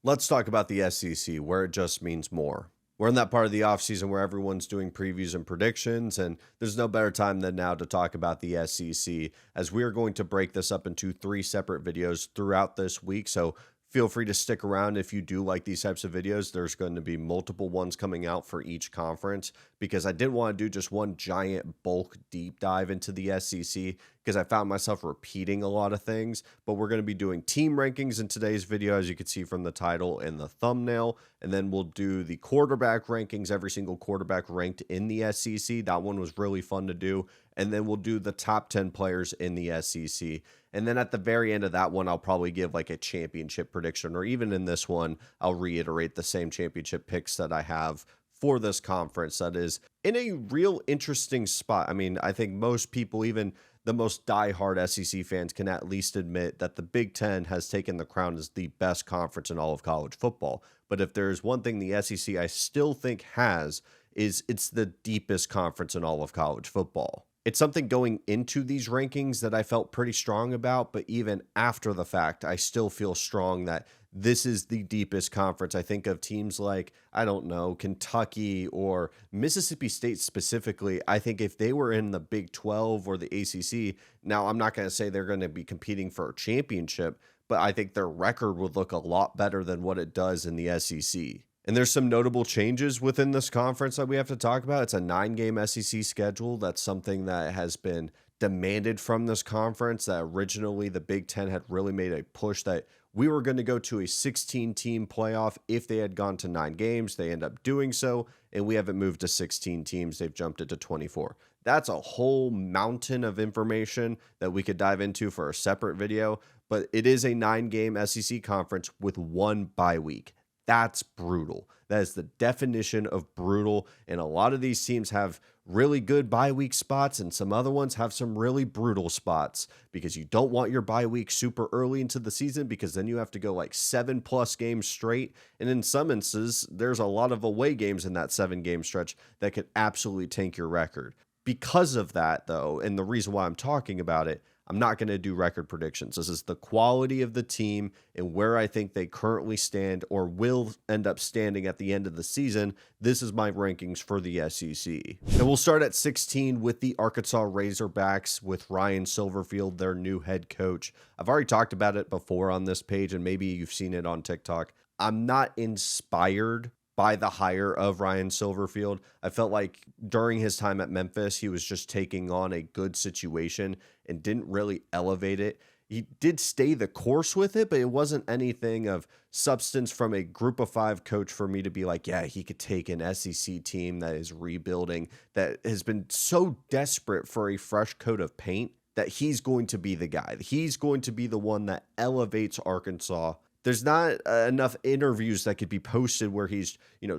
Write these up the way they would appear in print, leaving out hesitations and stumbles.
Let's talk about the SEC, where it just means more. We're in that part of the offseason where everyone's doing previews and predictions, and there's no better time than now to talk about the SEC, as we are going to break this up into 3 separate videos throughout this week. So feel free to stick around if you do like these types of videos. There's going to be multiple ones coming out for each conference, because I didn't want to do just one giant bulk deep dive into the SEC, because I found myself repeating a lot of things. But we're going to be doing team rankings in today's video, as you can see from the title and the thumbnail. And then we'll do the quarterback rankings, every single quarterback ranked in the SEC. That one was really fun to do. And then we'll do the top 10 players in the SEC. And then at the very end of that one, I'll probably give like a championship prediction, or even in this one, I'll reiterate the same championship picks that I have for this conference that is in a real interesting spot. I mean, I think most people, even the most diehard SEC fans, can at least admit that the Big Ten has taken the crown as the best conference in all of college football. But if there's one thing the SEC I still think has, is it's the deepest conference in all of college football. It's something going into these rankings that I felt pretty strong about, but even after the fact, I still feel strong that this is the deepest conference. I think of teams like, I don't know, Kentucky or Mississippi State specifically. I think if they were in the Big 12 or the ACC, now I'm not going to say they're going to be competing for a championship, but I think their record would look a lot better than what it does in the SEC. And there's some notable changes within this conference that we have to talk about. It's a 9-game SEC schedule. That's something that has been demanded from this conference, that originally the Big Ten had really made a push that we were going to go to a 16-team playoff if they had gone to 9 games. They end up doing so, and we haven't moved to 16 teams. They've jumped it to 24. That's a whole mountain of information that we could dive into for a separate video, but it is a 9-game SEC conference with 1 bye week. That's brutal. That is the definition of brutal. And a lot of these teams have really good bye week spots, and some other ones have some really brutal spots, because you don't want your bye week super early into the season, because then you have to go like 7+ games straight. And in some instances, there's a lot of away games in that 7-game stretch that could absolutely tank your record. Because of that, though, and the reason why I'm talking about it, I'm not going to do record predictions. This is the quality of the team and where I think they currently stand or will end up standing at the end of the season. This is my rankings for the SEC. And we'll start at 16 with the Arkansas Razorbacks, with Ryan Silverfield, their new head coach. I've already talked about it before on this page, and maybe you've seen it on TikTok. I'm not inspired by the hire of Ryan Silverfield. I felt like during his time at Memphis, he was just taking on a good situation and didn't really elevate it. He did stay the course with it, but it wasn't anything of substance from a group of 5 coach for me to be like, yeah, he could take an SEC team that is rebuilding, that has been so desperate for a fresh coat of paint, that he's going to be the guy. He's going to be the one that elevates Arkansas. There's not enough interviews that could be posted where he's,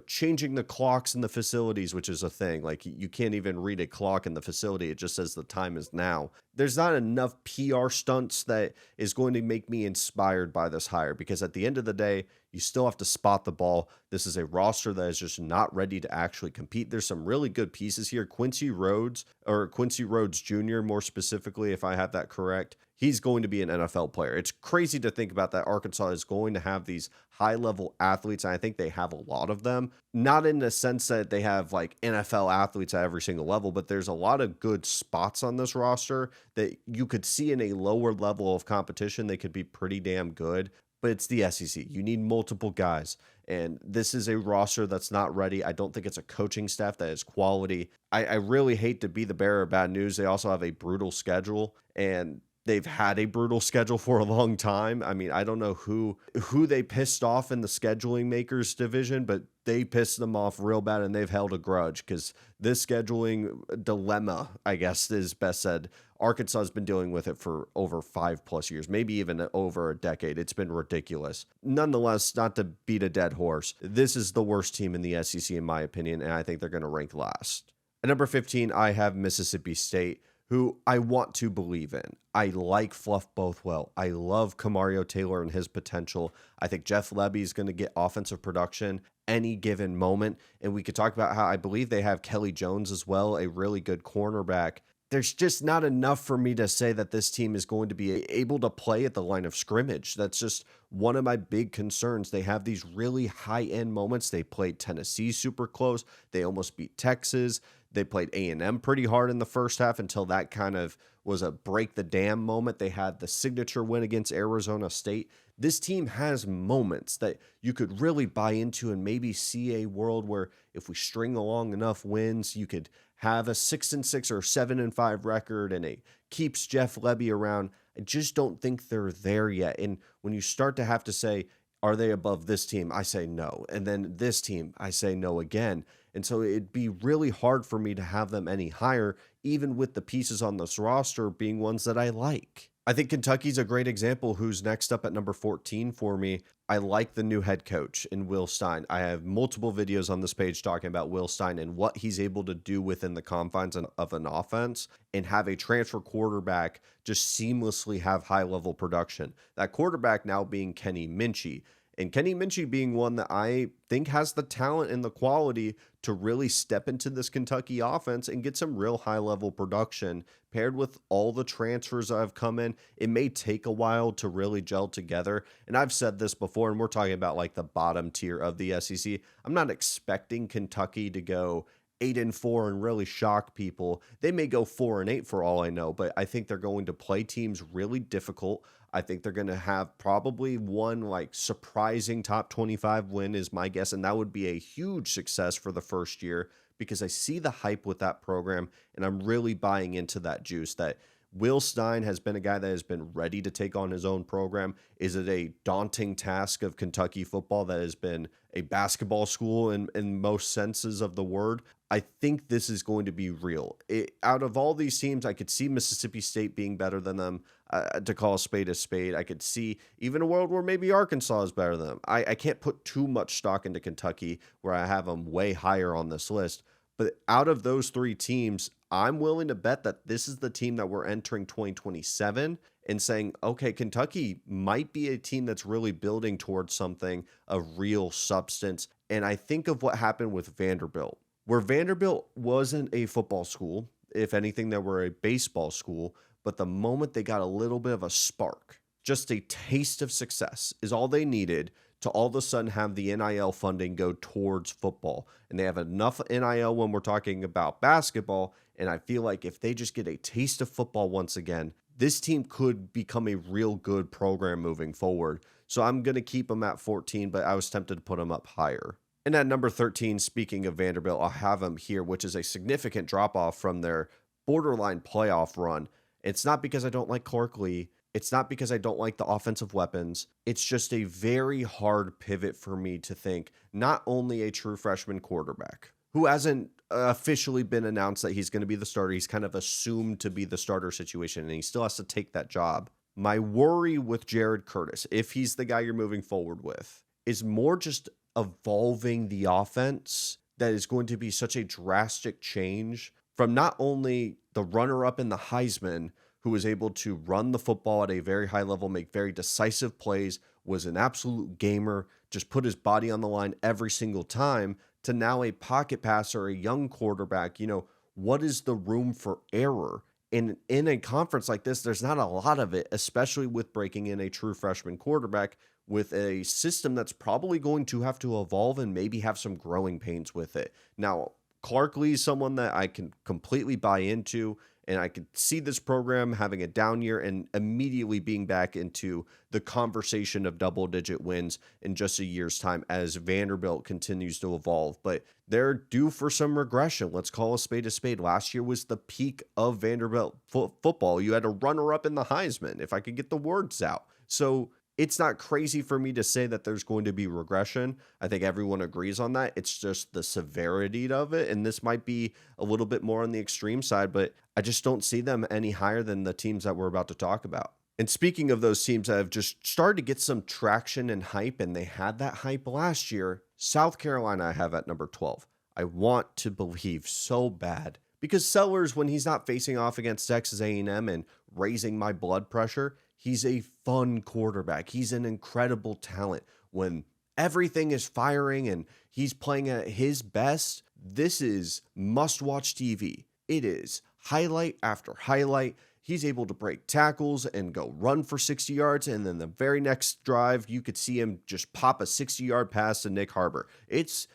changing the clocks in the facilities, which is a thing. Like, you can't even read a clock in the facility. It just says the time is now. There's not enough PR stunts that is going to make me inspired by this hire, because at the end of the day, you still have to spot the ball. This is a roster that is just not ready to actually compete. There's some really good pieces here. Quincy Rhodes Jr., more specifically, if I have that correct, he's going to be an NFL player. It's crazy to think about that Arkansas is going to have these high-level athletes, and I think they have a lot of them. Not in the sense that they have like NFL athletes at every single level, but there's a lot of good spots on this roster that you could see in a lower level of competition. They could be pretty damn good, but it's the SEC. You need multiple guys, and this is a roster that's not ready. I don't think it's a coaching staff that is quality. I really hate to be the bearer of bad news. They also have a brutal schedule, and they've had a brutal schedule for a long time. I mean, I don't know who they pissed off in the scheduling makers division, but they pissed them off real bad, and they've held a grudge, because this scheduling dilemma, I guess is best said, Arkansas has been dealing with it for over 5+ years, maybe even over a decade. It's been ridiculous. Nonetheless, not to beat a dead horse, this is the worst team in the SEC, in my opinion, and I think they're going to rank last. At number 15, I have Mississippi State, who I want to believe in. I like Fluff Bothwell. I love Kamario Taylor and his potential. I think Jeff Lebby is going to get offensive production any given moment. And we could talk about how I believe they have Kelly Jones as well, a really good cornerback. there's just not enough for me to say that this team is going to be able to play at the line of scrimmage. That's just one of my big concerns. They have these really high end moments. They played Tennessee super close. They almost beat Texas. They played A&M pretty hard in the first half until that kind of was a break the dam moment. They had the signature win against Arizona State. This team has moments that you could really buy into and maybe see a world where if we string along enough wins, you could have a 6-6 or 7-5 record and it keeps Jeff Lebby around. I just don't think they're there yet. And when you start to have to say, are they above this team? I say no. And then this team, I say no again. And so it'd be really hard for me to have them any higher, even with the pieces on this roster being ones that I like. I think Kentucky's a great example who's next up at number 14 for me. I like the new head coach in Will Stein. I have multiple videos on this page talking about Will Stein and what he's able to do within the confines of an offense and have a transfer quarterback just seamlessly have high level production. That quarterback now being Kenny Minchey. And Kenny Minchey being one that I think has the talent and the quality to really step into this Kentucky offense and get some real high-level production paired with all the transfers that have come in. It may take a while to really gel together. And I've said this before, and we're talking about like the bottom tier of the SEC. I'm not expecting Kentucky to go 8-4 and really shock people. They may go 4-8 for all I know, but I think they're going to play teams really difficult. I think they're going to have probably one like surprising top 25 win is my guess. And that would be a huge success for the first year because I see the hype with that program and I'm really buying into that juice that Will Stein has been a guy that has been ready to take on his own program. Is it a daunting task of Kentucky football that has been a basketball school in most senses of the word? I think this is going to be real. Out of all these teams, I could see Mississippi State being better than them, to call a spade a spade. I could see even a world where maybe Arkansas is better than them. I can't put too much stock into Kentucky where I have them way higher on this list. But out of those three teams, I'm willing to bet that this is the team that we're entering 2027 and saying, okay, Kentucky might be a team that's really building towards something of real substance. And I think of what happened with Vanderbilt, where Vanderbilt wasn't a football school. If anything, they were a baseball school. But the moment they got a little bit of a spark, just a taste of success is all they needed to all of a sudden have the NIL funding go towards football. And they have enough NIL when we're talking about basketball. And I feel like if they just get a taste of football once again, this team could become a real good program moving forward. So I'm going to keep them at 14, but I was tempted to put them up higher. And at number 13, speaking of Vanderbilt, I'll have them here, which is a significant drop off from their borderline playoff run. It's not because I don't like Clark Lee. It's not because I don't like the offensive weapons. It's just a very hard pivot for me to think not only a true freshman quarterback who hasn't officially been announced that he's going to be the starter. He's kind of assumed to be the starter situation, and he still has to take that job. My worry with Jared Curtis, if he's the guy you're moving forward with, is more just evolving the offense that is going to be such a drastic change from not only the runner-up in the Heisman, who was able to run the football at a very high level, make very decisive plays, was an absolute gamer, just put his body on the line every single time, to now a pocket passer, a young quarterback. What is the room for error? And in a conference like this, there's not a lot of it, especially with breaking in a true freshman quarterback with a system that's probably going to have to evolve and maybe have some growing pains with it. Now, Clark Lee is someone that I can completely buy into, and I could see this program having a down year and immediately being back into the conversation of double-digit wins in just a year's time as Vanderbilt continues to evolve. But they're due for some regression. Let's call a spade a spade. Last year was the peak of Vanderbilt football. You had a runner-up in the Heisman, if I could get the words out. So it's not crazy for me to say that there's going to be regression. I think everyone agrees on that. It's just the severity of it. And this might be a little bit more on the extreme side, but I just don't see them any higher than the teams that we're about to talk about. And speaking of those teams that have just started to get some traction and hype, and they had that hype last year, South Carolina I have at number 12. I want to believe so bad because Sellers, when he's not facing off against Texas A&M and raising my blood pressure, he's a fun quarterback. He's an incredible talent. When everything is firing and he's playing at his best, this is must-watch TV. It is highlight after highlight. He's able to break tackles and go run for 60 yards. And then the very next drive, you could see him just pop a 60-yard pass to Nick Harbor. It's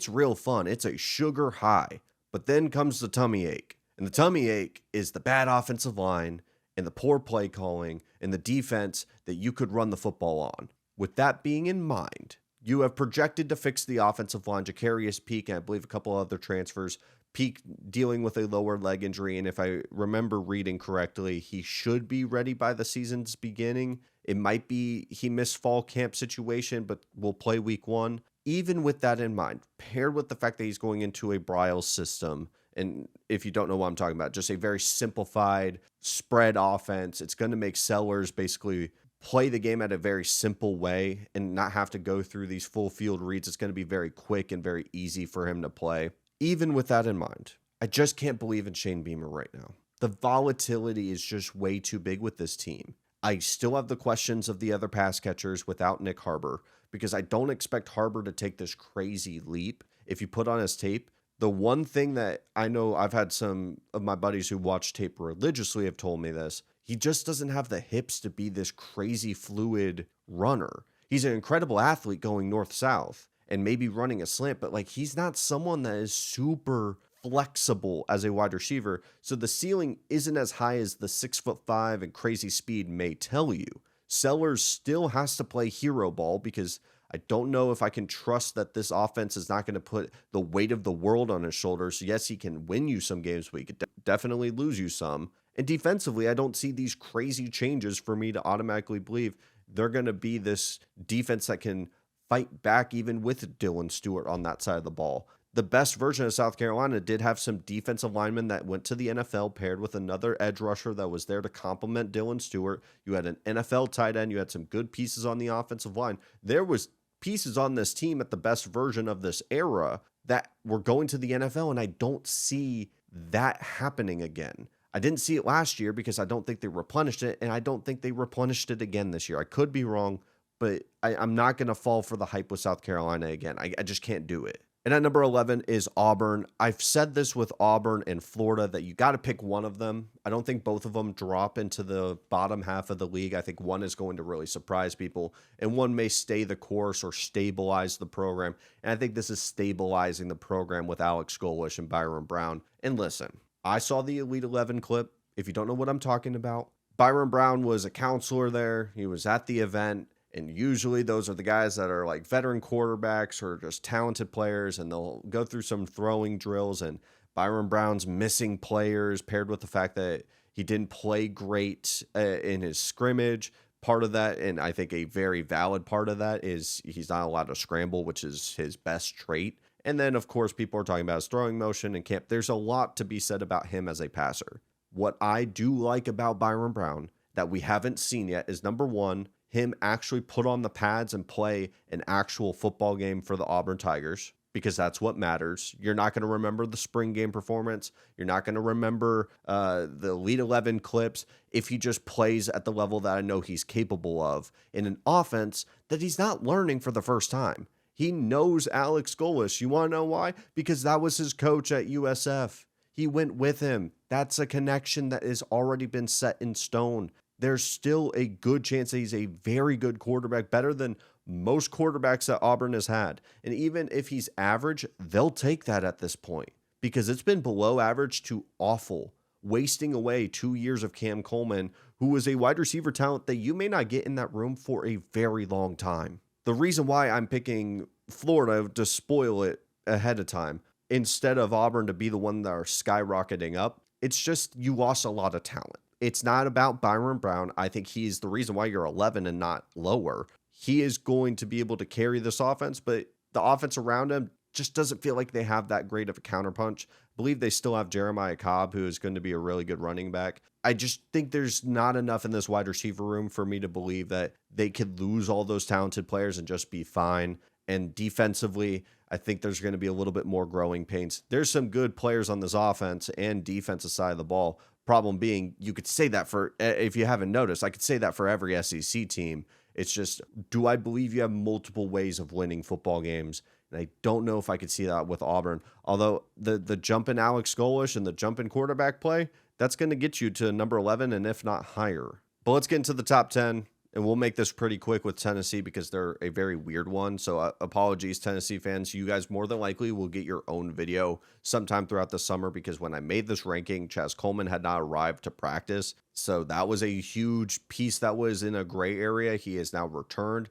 real fun. It's a sugar high. But then comes the tummy ache. And the tummy ache is the bad offensive line and the poor play calling and the defense that you could run the football on. With that being in mind, you have projected to fix the offensive line. Jacarius Peak, and I believe a couple other transfers, Peak dealing with a lower leg injury, and if I remember reading correctly, he should be ready by the season's beginning. It might be he missed fall camp situation, but will play week 1. Even with that in mind, paired with the fact that he's going into a Briles system, and if you don't know what I'm talking about, just a very simplified spread offense, it's going to make Sellers basically play the game at a very simple way and not have to go through these full field reads. It's going to be very quick and very easy for him to play. Even with that in mind, I just can't believe in Shane Beamer right now. The volatility is just way too big with this team. I still have the questions of the other pass catchers without Nick Harbor, because I don't expect Harbor to take this crazy leap. If you put on his tape, the one thing that I know, I've had some of my buddies who watch tape religiously have told me this, he just doesn't have the hips to be this crazy fluid runner. He's an incredible athlete going north-south and maybe running a slant, but like he's not someone that is super flexible as a wide receiver. So the ceiling isn't as high as the 6'5" and crazy speed may tell you. Sellers still has to play hero ball, because I don't know if I can trust that this offense is not going to put the weight of the world on his shoulders. Yes, he can win you some games, but he could definitely lose you some. And defensively, I don't see these crazy changes for me to automatically believe they're going to be this defense that can fight back even with Dylan Stewart on that side of the ball. The best version of South Carolina did have some defensive linemen that went to the NFL paired with another edge rusher that was there to complement Dylan Stewart. You had an NFL tight end. You had some good pieces on the offensive line. There was pieces on this team at the best version of this era that were going to the NFL, and I don't see that happening again. I didn't see it last year because I don't think they replenished it, and I don't think they replenished it again this year. I could be wrong, but I'm not going to fall for the hype with South Carolina again. I just can't do it. And at number 11 is Auburn. I've said this with Auburn and Florida that you got to pick one of them. I don't think both of them drop into the bottom half of the league. I think one is going to really surprise people, and one may stay the course or stabilize the program. And I think this is stabilizing the program with Alex Golish and Byron Brown. And listen, I saw the Elite 11 clip. If you don't know what I'm talking about, Byron Brown was a counselor there. He was at the event. And usually those are the guys that are like veteran quarterbacks or just talented players, and they'll go through some throwing drills, and Byron Brown's missing players paired with the fact that he didn't play great in his scrimmage. Part of that, and I think a very valid part of that, is he's not allowed to scramble, which is his best trait. And then, of course, people are talking about his throwing motion and camp. There's a lot to be said about him as a passer. What I do like about Byron Brown that we haven't seen yet is, number one, him actually put on the pads and play an actual football game for the Auburn Tigers, because that's what matters. You're not going to remember the spring game performance. You're not going to remember the Elite 11 clips if he just plays at the level that I know he's capable of in an offense that he's not learning for the first time. He knows Alex Golish. You want to know why? Because that was his coach at USF. He went with him. That's a connection that has already been set in stone. There's still a good chance that he's a very good quarterback, better than most quarterbacks that Auburn has had. And even if he's average, they'll take that at this point, because it's been below average to awful, wasting away 2 years of Cam Coleman, who was a wide receiver talent that you may not get in that room for a very long time. The reason why I'm picking Florida to spoil it ahead of time, instead of Auburn to be the one that are skyrocketing up, it's just you lost a lot of talent. It's not about Byron Brown. I think he's the reason why you're 11 and not lower. He is going to be able to carry this offense, but the offense around him just doesn't feel like they have that great of a counterpunch. I believe they still have Jeremiah Cobb, who is going to be a really good running back. I just think there's not enough in this wide receiver room for me to believe that they could lose all those talented players and just be fine. And defensively, I think there's going to be a little bit more growing pains. There's some good players on this offense and defensive side of the ball. Problem being, you could say that for, if you haven't noticed, I could say that for every SEC team. It's just, do I believe you have multiple ways of winning football games? And I don't know if I could see that with Auburn. Although the jump in Alex Golish and the jump in quarterback play, that's going to get you to number 11 and if not higher. But let's get into the top 10. And we'll make this pretty quick with Tennessee because they're a very weird one. So apologies, Tennessee fans. You guys more than likely will get your own video sometime throughout the summer because when I made this ranking, Chaz Coleman had not arrived to practice. So that was a huge piece that was in a gray area. He is now returned.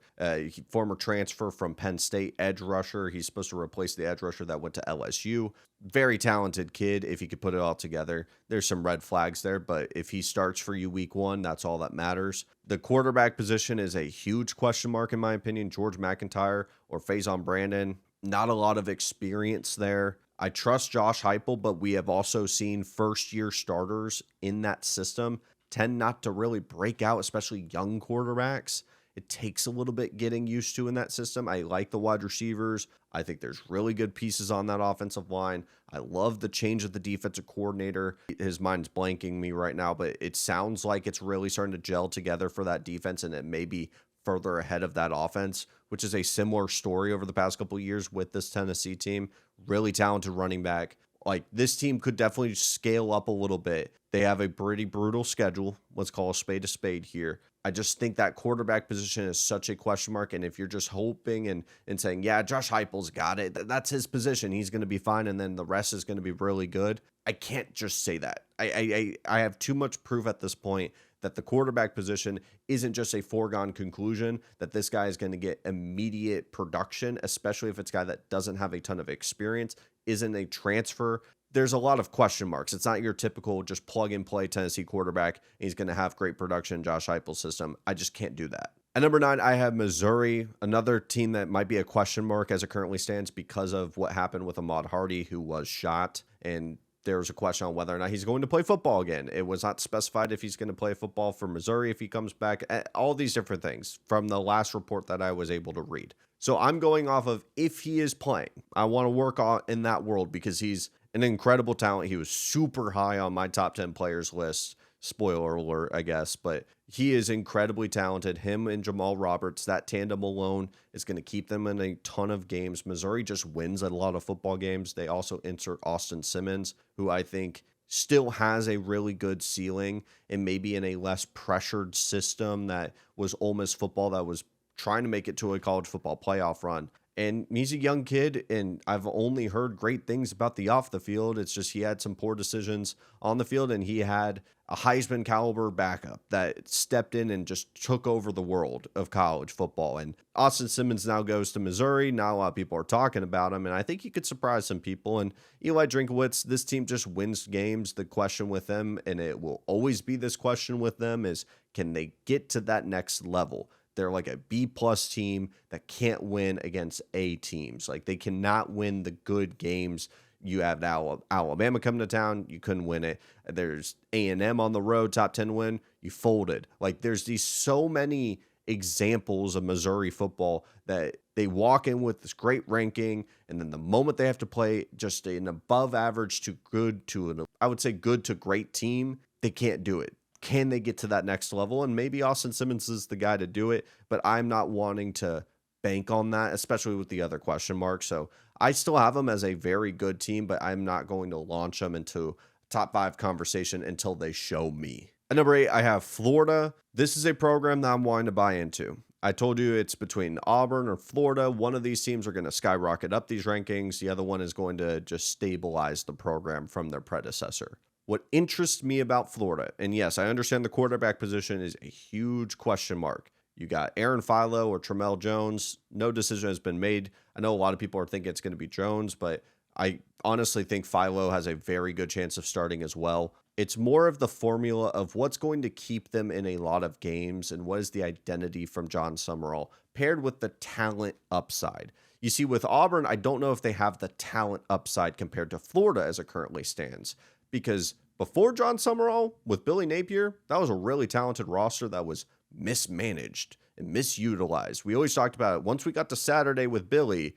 Former transfer from Penn State, edge rusher. He's supposed to replace the edge rusher that went to LSU. Very talented kid if he could put it all together. There's some red flags there, but if he starts for you week 1, that's all that matters. The quarterback position is a huge question mark in my opinion. George McIntyre or Faison Brandon, not a lot of experience there. I trust Josh Heupel, but we have also seen first-year starters in that system tend not to really break out, especially young quarterbacks. It takes a little bit getting used to in that system. I like the wide receivers. I think there's really good pieces on that offensive line. I love the change of the defensive coordinator. His mind's blanking me right now, but it sounds like it's really starting to gel together for that defense, and it may be further ahead of that offense, which is a similar story over the past couple of years with this Tennessee team. Really talented running back. Like, this team could definitely scale up a little bit. They have a pretty brutal schedule. Let's call a spade here. I just think that quarterback position is such a question mark. And if you're just hoping and saying, yeah, Josh Heupel's got it, that's his position, he's going to be fine, and then the rest is going to be really good. I can't just say that. I have too much proof at this point that the quarterback position isn't just a foregone conclusion, that this guy is going to get immediate production, especially if it's a guy that doesn't have a ton of experience, isn't a transfer. There's a lot of question marks. It's not your typical just plug and play Tennessee quarterback. He's going to have great production in Josh Heupel's system. I just can't do that. At number 9, I have Missouri, another team that might be a question mark as it currently stands because of what happened with Ahmad Hardy, who was shot, and there was a question on whether or not he's going to play football again. It was not specified if he's going to play football for Missouri if he comes back. All these different things from the last report that I was able to read. So I'm going off of if he is playing. I want to work on in that world because he's an incredible talent. He was super high on my top 10 players list. Spoiler alert, I guess, but he is incredibly talented. Him and Jamal Roberts, that tandem alone is going to keep them in a ton of games. Missouri just wins a lot of football games. They also insert Austin Simmons, who I think still has a really good ceiling and maybe in a less pressured system that was Ole Miss football that was trying to make it to a college football playoff run. And he's a young kid, and I've only heard great things about the off the field. It's just he had some poor decisions on the field, and he had a Heisman caliber backup that stepped in and just took over the world of college football. And Austin Simmons now goes to Missouri. Not a lot of people are talking about him, and I think he could surprise some people. And Eli Drinkowitz, this team just wins games. The question with them, and it will always be this question with them, is can they get to that next level? They're like a B-plus team that can't win against A teams. Like, they cannot win the good games. You have Alabama coming to town, you couldn't win it. There's A&M on the road, top 10 win, you folded. Like, there's these so many examples of Missouri football that they walk in with this great ranking, and then the moment they have to play just an above average to good to an, I would say good to great team, they can't do it. Can they get to that next level? And maybe Austin Simmons is the guy to do it, but I'm not wanting to bank on that, especially with the other question marks. So I still have them as a very good team, but I'm not going to launch them into top 5 conversation until they show me. At number 8, I have Florida. This is a program that I'm wanting to buy into. I told you it's between Auburn or Florida. One of these teams are going to skyrocket up these rankings. The other one is going to just stabilize the program from their predecessor. What interests me about Florida, and yes, I understand the quarterback position is a huge question mark. You got Aaron Philo or Tramel Jones. No decision has been made. I know a lot of people are thinking it's going to be Jones, but I honestly think Philo has a very good chance of starting as well. It's more of the formula of what's going to keep them in a lot of games and what is the identity from John Summerall paired with the talent upside. You see, with Auburn, I don't know if they have the talent upside compared to Florida as it currently stands. Because before John Summerall, with Billy Napier, that was a really talented roster that was mismanaged and misutilized. We always talked about it. Once we got to Saturday with Billy,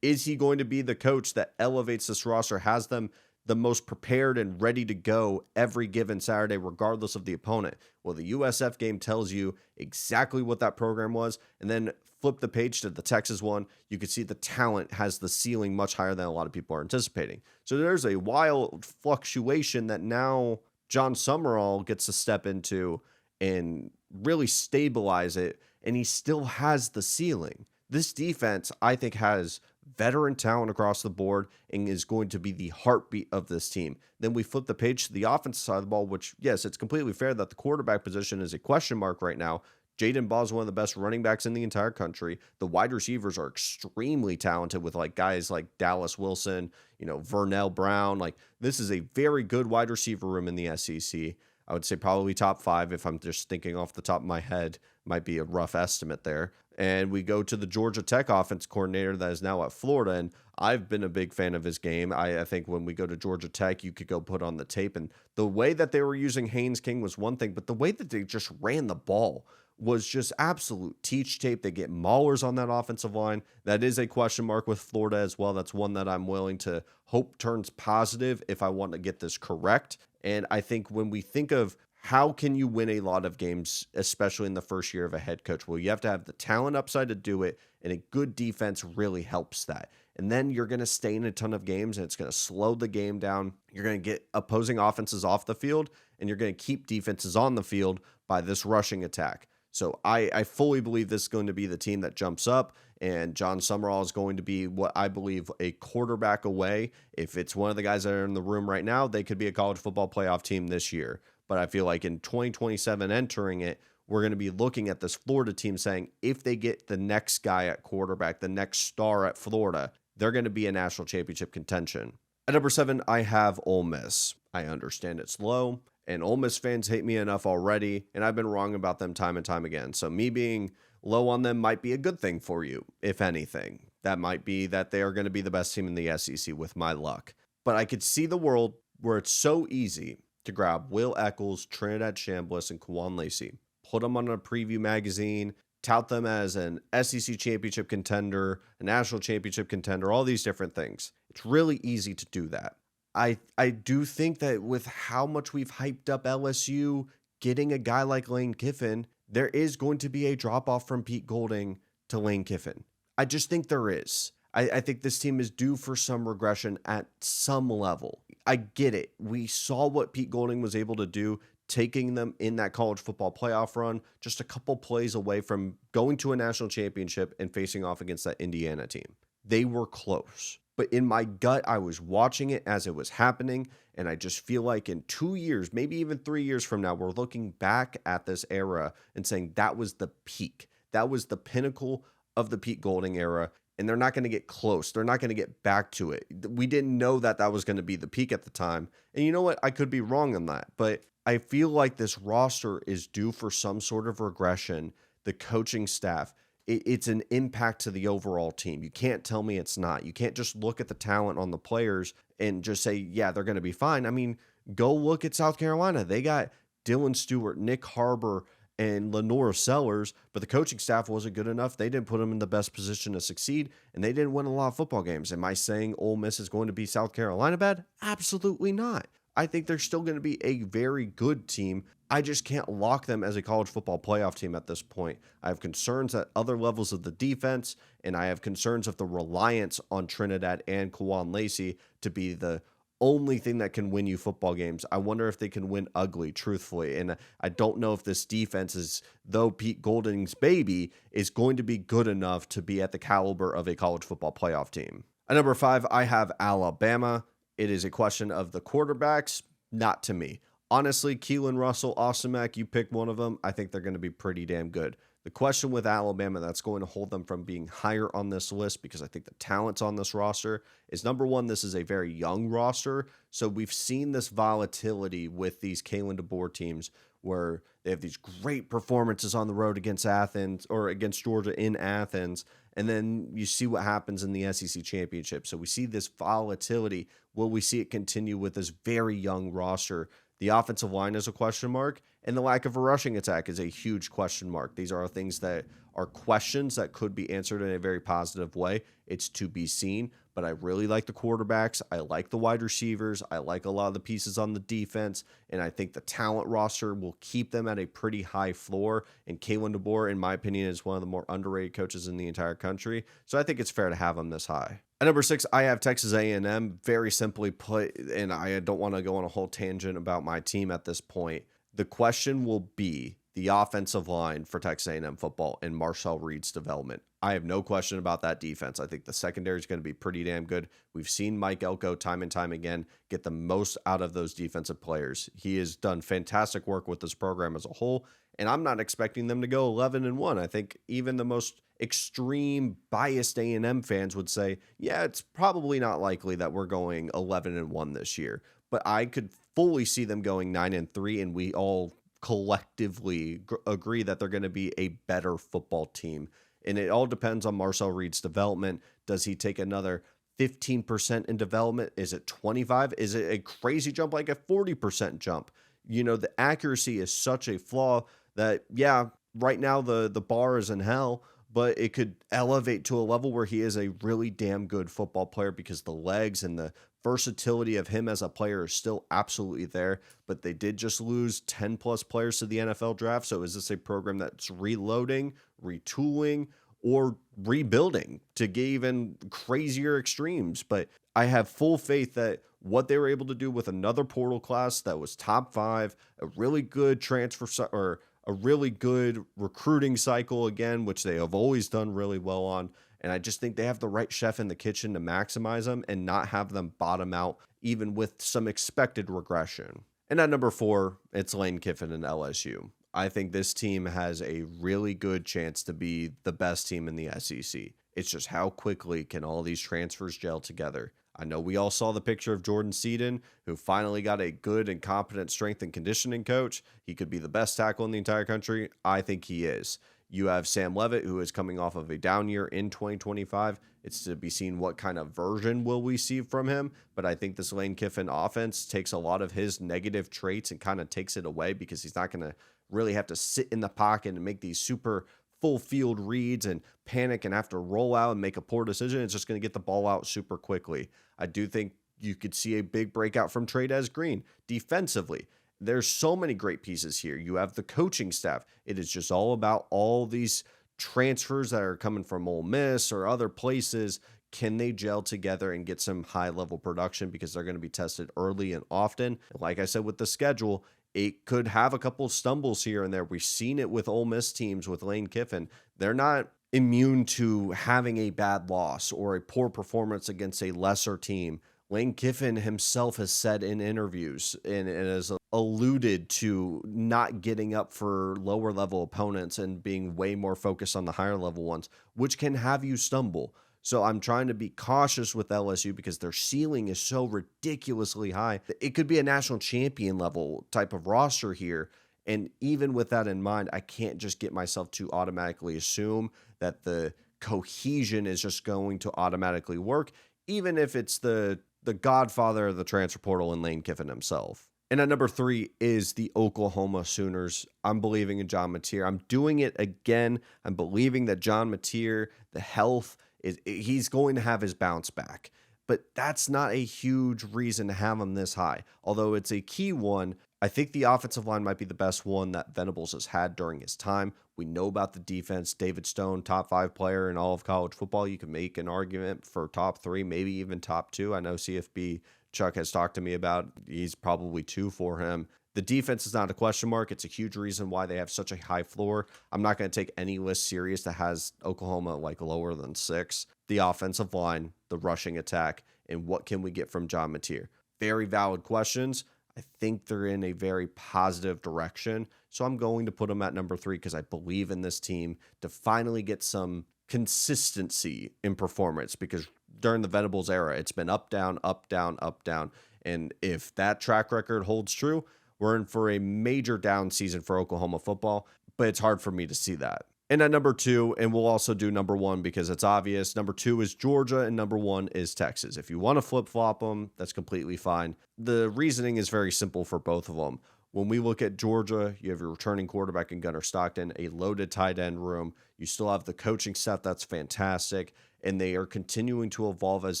is he going to be the coach that elevates this roster, has them the most prepared and ready to go every given Saturday, regardless of the opponent? Well, the USF game tells you exactly what that program was. And then flip the page to the Texas one, you could see the talent has the ceiling much higher than a lot of people are anticipating. So there's a wild fluctuation that now John Summerall gets to step into and really stabilize it, and he still has the ceiling. This defense, I think, has veteran talent across the board and is going to be the heartbeat of this team. Then we flip the page to the offensive side of the ball, which, yes, it's completely fair that the quarterback position is a question mark right now. Jaden Ball is one of the best running backs in the entire country. The wide receivers are extremely talented with like guys like Dallas Wilson, Vernell Brown. Like, this is a very good wide receiver room in the SEC. I would say probably top 5 if I'm just thinking off the top of my head. Might be a rough estimate there. And we go to the Georgia Tech offense coordinator that is now at Florida, and I've been a big fan of his game. I think when we go to Georgia Tech, you could go put on the tape, and the way that they were using Haynes King was one thing, but the way that they just ran the ball was just absolute teach tape. They get maulers on that offensive line. That is a question mark with Florida as well. That's one that I'm willing to hope turns positive if I want to get this correct. And I think when we think of how can you win a lot of games, especially in the first year of a head coach? Well, you have to have the talent upside to do it, and a good defense really helps that. And then you're going to stay in a ton of games, and it's going to slow the game down. You're going to get opposing offenses off the field, and you're going to keep defenses on the field by this rushing attack. So I fully believe this is going to be the team that jumps up, and John Summerall is going to be what I believe a quarterback away. If it's one of the guys that are in the room right now, they could be a college football playoff team this year. But I feel like in 2027 entering it, we're going to be looking at this Florida team saying if they get the next guy at quarterback, the next star at Florida, they're going to be a national championship contention. At number 7, I have Ole Miss. I understand it's low, and Ole Miss fans hate me enough already, and I've been wrong about them time and time again. So me being low on them might be a good thing for you, if anything. That might be that they are going to be the best team in the SEC with my luck. But I could see the world where it's so easy to grab Will Eccles, Trinidad Chambliss, and Kawan Lacey, put them on a preview magazine, tout them as an SEC championship contender, a national championship contender, all these different things. It's really easy to do that. I do think that with how much we've hyped up LSU, getting a guy like Lane Kiffin, there is going to be a drop-off from Pete Golding to Lane Kiffin. I just think there is. I think this team is due for some regression at some level. I get it. We saw what Pete Golding was able to do, taking them in that college football playoff run, just a couple plays away from going to a national championship and facing off against that Indiana team. They were close. But in my gut, I was watching it as it was happening, and I just feel like in 2 years, maybe even 3 years from now, we're looking back at this era and saying that was the peak. That was the pinnacle of the Pete Golding era. And they're not going to get close. They're not going to get back to it. We didn't know that that was going to be the peak at the time. And you know what? I could be wrong on that. But I feel like this roster is due for some sort of regression. The coaching staff, it's an impact to the overall team. You can't tell me it's not. You can't just look at the talent on the players and just say, yeah, they're going to be fine. I mean, go look at South Carolina. They got Dylan Stewart, Nick Harbor, and Lenore Sellers, but the coaching staff wasn't good enough. They didn't put them in the best position to succeed, and they didn't win a lot of football games. Am I saying Ole Miss is going to be South Carolina bad? Absolutely not. I think they're still going to be a very good team. I just can't lock them as a college football playoff team at this point. I have concerns at other levels of the defense, and I have concerns of the reliance on Trinidad and Kawan Lacey to be the only thing that can win you football games. I wonder if they can win ugly, truthfully. And I don't know if this defense is, though Pete Golding's baby, is going to be good enough to be at the caliber of a college football playoff team. At number 5, I have Alabama. It is a question of the quarterbacks, not to me. Honestly, Keelan Russell, Osamek, you pick one of them. I think they're going to be pretty damn good. The question with Alabama that's going to hold them from being higher on this list, because I think the talent's on this roster, is number one, this is a very young roster. So we've seen this volatility with these Kalen DeBoer teams where they have these great performances on the road against Athens or against Georgia in Athens. And then you see what happens in the SEC championship. So we see this volatility. Will we see it continue with this very young roster? The offensive line is a question mark, and the lack of a rushing attack is a huge question mark. These are things that are questions that could be answered in a very positive way. It's to be seen, but I really like the quarterbacks. I like the wide receivers. I like a lot of the pieces on the defense, and I think the talent roster will keep them at a pretty high floor. And Kalen DeBoer, in my opinion, is one of the more underrated coaches in the entire country, so I think it's fair to have him this high. At number 6, I have Texas A&M. Very simply put, and I don't want to go on a whole tangent about my team at this point. The question will be the offensive line for Texas A&M football and Marshall Reed's development. I have no question about that defense. I think the secondary is going to be pretty damn good. We've seen Mike Elko time and time again get the most out of those defensive players. He has done fantastic work with this program as a whole, and I'm not expecting them to go 11-1. I think even the most extreme biased A&M fans would say, yeah, it's probably not likely that we're going 11-1 this year. But I could fully see them going 9-3, and we all collectively agree that they're going to be a better football team. And it all depends on Marcel Reed's development. Does he take another 15% in development? Is it 25? Is it a crazy jump, like a 40% jump? You know, the accuracy is such a flaw that, yeah, right now the bar is in hell, but it could elevate to a level where he is a really damn good football player because the legs and the versatility of him as a player is still absolutely there. But they did just lose 10 plus players to the NFL draft. So is this a program that's reloading, retooling, or rebuilding to get even crazier extremes? But I have full faith that what they were able to do with another portal class that was top 5, a really good transfer or a really good recruiting cycle again, which they have always done really well on. And I just think they have the right chef in the kitchen to maximize them and not have them bottom out, even with some expected regression. And at number 4, it's Lane Kiffin and LSU. I think this team has a really good chance to be the best team in the SEC. It's just how quickly can all these transfers gel together. I know we all saw the picture of Jordan Seaton, who finally got a good and competent strength and conditioning coach. He could be the best tackle in the entire country. I think he is. You have Sam Leavitt, who is coming off of a down year in 2025. It's to be seen what kind of version will we see from him. But I think this Lane Kiffin offense takes a lot of his negative traits and kind of takes it away because he's not going to really have to sit in the pocket and make these super full field reads and panic and have to roll out and make a poor decision. It's just going to get the ball out super quickly. I do think you could see a big breakout from Trey'Dez Green defensively. There's so many great pieces here. You have the coaching staff. It is just all about all these transfers that are coming from Ole Miss or other places. Can they gel together and get some high level production because they're going to be tested early and often? Like I said, with the schedule, it could have a couple of stumbles here and there. We've seen it with Ole Miss teams with Lane Kiffin. They're not immune to having a bad loss or a poor performance against a lesser team. Lane Kiffin himself has said in interviews and has alluded to not getting up for lower level opponents and being way more focused on the higher level ones, which can have you stumble. So I'm trying to be cautious with LSU because their ceiling is so ridiculously high. It could be a national champion level type of roster here. And even with that in mind, I can't just get myself to automatically assume that the cohesion is just going to automatically work, even if it's the godfather of the transfer portal in Lane Kiffin himself. And at number 3 is the Oklahoma Sooners. I'm believing in John Mateer. I'm doing it again. I'm believing that John Mateer, the health, he's going to have his bounce back. But that's not a huge reason to have him this high. Although it's a key one, I think the offensive line might be the best one that Venables has had during his time. We know about the defense. David Stone, top 5 player in all of college football. You can make an argument for top 3, maybe even top 2. I know CFB Chuck has talked to me about he's probably 2 for him. The defense is not a question mark. It's a huge reason why they have such a high floor. I'm not going to take any list serious that has Oklahoma like lower than 6. The offensive line, the rushing attack, and what can we get from John Mateer? Very valid questions. I think they're in a very positive direction. So I'm going to put them at number 3 because I believe in this team to finally get some consistency in performance, because during the Venables era, it's been up, down, up, down, up, down. And if that track record holds true, we're in for a major down season for Oklahoma football, but it's hard for me to see that. And at number 2, and we'll also do number 1 because it's obvious, number 2 is Georgia and number 1 is Texas. If you want to flip-flop them, that's completely fine. The reasoning is very simple for both of them. When we look at Georgia, you have your returning quarterback in Gunnar Stockton, a loaded tight end room. You still have the coaching staff that's fantastic, and they are continuing to evolve as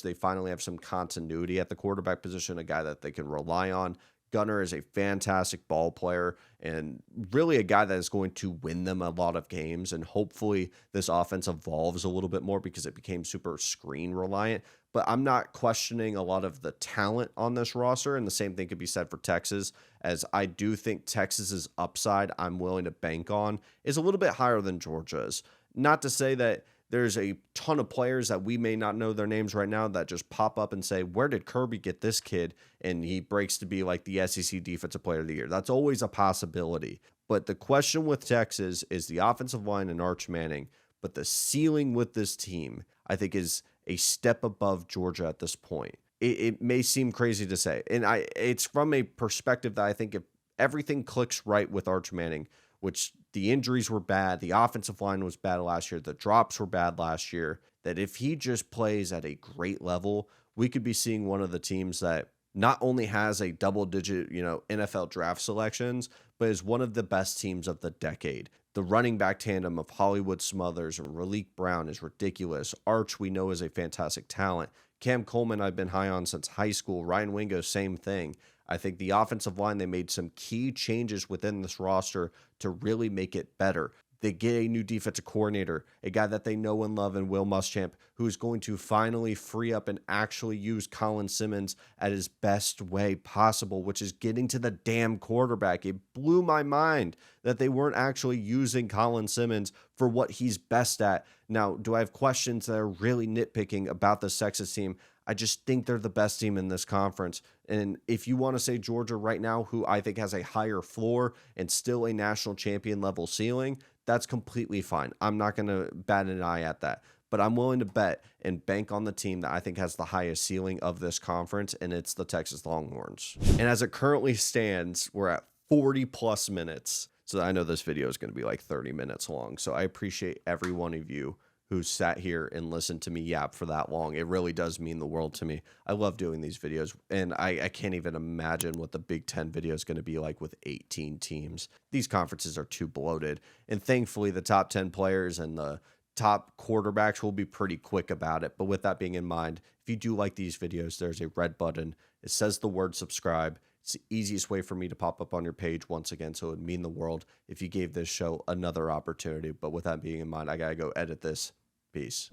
they finally have some continuity at the quarterback position, a guy that they can rely on. Gunnar is a fantastic ball player and really a guy that is going to win them a lot of games. And hopefully this offense evolves a little bit more because it became super screen reliant. But I'm not questioning a lot of the talent on this roster. And the same thing could be said for Texas, as I do think Texas's upside I'm willing to bank on is a little bit higher than Georgia's. Not to say that there's a ton of players that we may not know their names right now that just pop up and say, where did Kirby get this kid? And he breaks to be like the SEC Defensive Player of the Year. That's always a possibility. But the question with Texas is the offensive line and Arch Manning. But the ceiling with this team, I think, is a step above Georgia at this point. It may seem crazy to say. And it's from a perspective that I think if everything clicks right with Arch Manning, which the injuries were bad, the offensive line was bad last year, the drops were bad last year, that if he just plays at a great level, we could be seeing one of the teams that not only has a double-digit, NFL draft selections, but is one of the best teams of the decade. The running back tandem of Hollywood Smothers and Raleek Brown is ridiculous. Arch, we know, is a fantastic talent. Cam Coleman, I've been high on since high school. Ryan Wingo, same thing. I think the offensive line, they made some key changes within this roster to really make it better. They get a new defensive coordinator, a guy that they know and love in Will Muschamp, who is going to finally free up and actually use Colin Simmons at his best way possible, which is getting to the damn quarterback. It blew my mind that they weren't actually using Colin Simmons for what he's best at. Now, do I have questions that are really nitpicking about this Texas team? I just think they're the best team in this conference. And if you want to say Georgia right now, who I think has a higher floor and still a national champion level ceiling, that's completely fine. I'm not going to bat an eye at that. But I'm willing to bet and bank on the team that I think has the highest ceiling of this conference, and it's the Texas Longhorns. And as it currently stands, we're at 40 plus minutes. So I know this video is going to be like 30 minutes long. So I appreciate every one of you who sat here and listened to me yap for that long. It really does mean the world to me. I love doing these videos, and I can't even imagine what the Big Ten video is going to be like with 18 teams. These conferences are too bloated, and thankfully the top 10 players and the top quarterbacks will be pretty quick about it. But with that being in mind, if you do like these videos, there's a red button. It says the word subscribe. It's the easiest way for me to pop up on your page once again, so it would mean the world if you gave this show another opportunity. But with that being in mind, I got to go edit this. Peace.